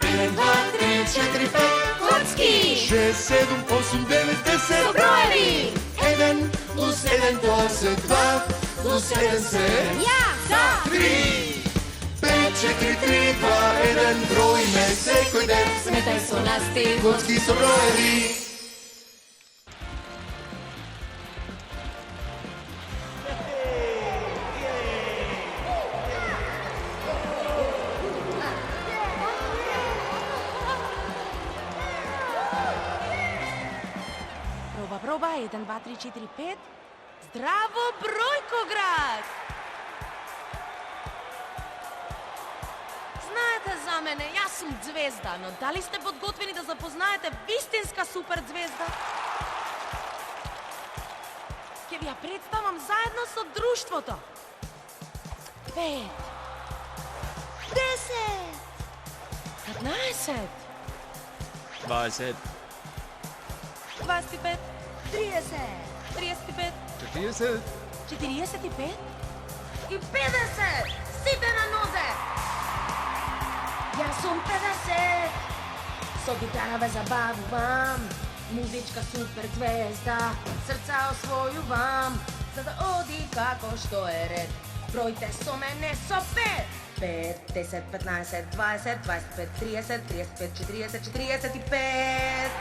1, 2, 3, 4, 5. Коцки! 6, 7, 8, 9, 10. Со броеви! 1 плюс 1 тоа се 2, плюс 1 се Ја! 3. 5, 4, 3, 2, 1. Броиме секој ден. Сметај со нас ти! Коцки со броеви. Проба, 1, 2, 3, 4, 5. Здраво, Бројкоград! Знаете за мене, јас сум звезда, но дали сте подготвени да запознаете вистинска супер звезда? Ќе ви ја представам заедно со друштвото. 5 10 15 20, 25 30 35 40, 45 и 50! Сите на нозе! Јас сум 50! Со гитара ве забавувам, музичка супер звезда, срца освојувам, за да оди како што е ред. Бројте со мене со 5! 5, 10, 15, 20, 25, 30, 35, 40, 45,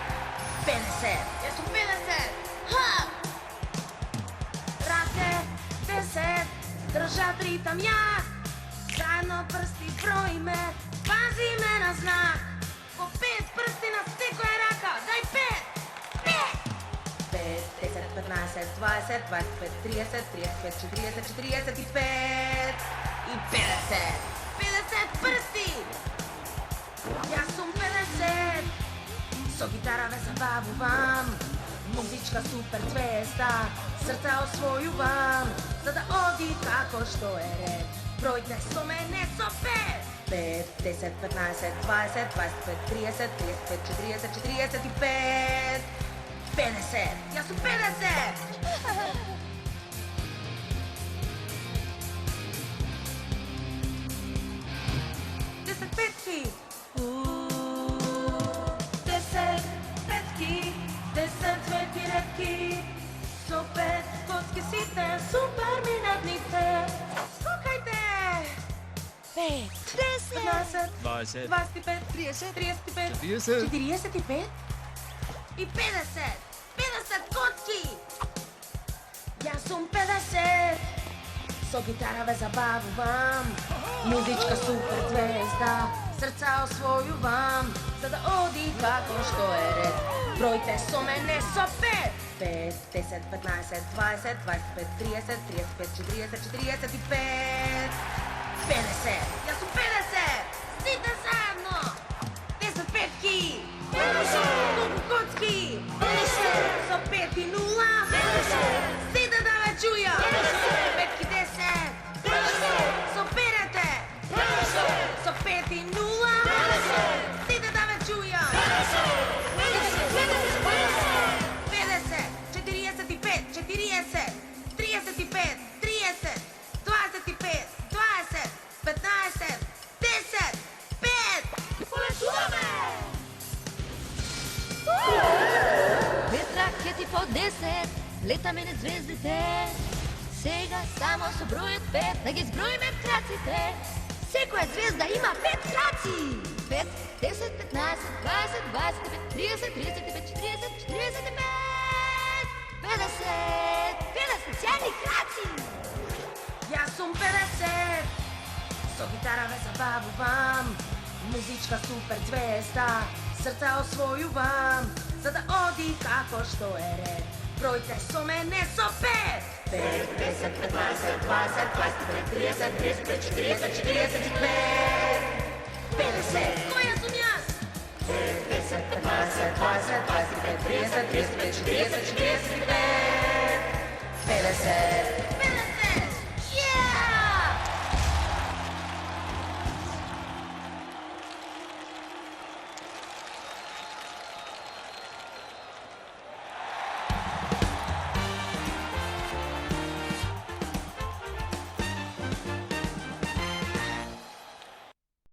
50! Јас сум 50! Ха! Раце, 10, држат ритам ја, заедно прсти броиме, пази ме на знак, по 5 прсти на секоја рака, дај 5! 5, 10, 15, 20, 25, 30, 35, 40, 45 и 50! 50 прсти! Јас сум 50! Со гитара ве забавувам, музичка супер звезда, срца освојувам, за да оди како што е ред. Бројте со мене со 5! 5, 10, 15, 20, 25, 30, 35, 40, 45, 50! Јас сум 50! Десет петки! 10 петки, 10 цвети ретки, со 5 коцки сите, супер минатните. Скокајте! 5, 10, 20, 25, 30, 35, 40, 45 и 50! 50 коцки! Јас сум 50! Со гитара ве забавувам, музичка супер звезда, срца освојувам, за да оди како што е ред. Бројте со мене со 5! 5, 10, 15, 20, 25, 30, 35, 40, 45, 50! Јас сум 50! Сите заедно! 10 петки! 50! Колку коцки? 50! Со 5 и 0? 50! Сите да ме чуја! 50! Петки 10! 50! Со перете! 50! Со 5 и 0? 50! Сите да ме чуја! 50! 45, 40, 35, 30, 25, 20, 15, 10, 5! Полетуваме! Пет ракети по 10, летаме на звездите. Сега само со бројот 5, да ги зброиме краците. Секоја звезда има 5 краци. 5, 10, 15, 20, 25, 30, 35, 40, 45, 50! 50 специјални краци! Јас сум 50! Со гитара ве забавувам, музичка супер звезда, срца освојувам, за да оди како што е ред. Бројте со мене со 5! 5, 10, 15, 20, 25, 30, 35, 40, 45, 50! Која сум јас? 5, 10, 15, 20, 25, 30, 35, 40, 45, 50!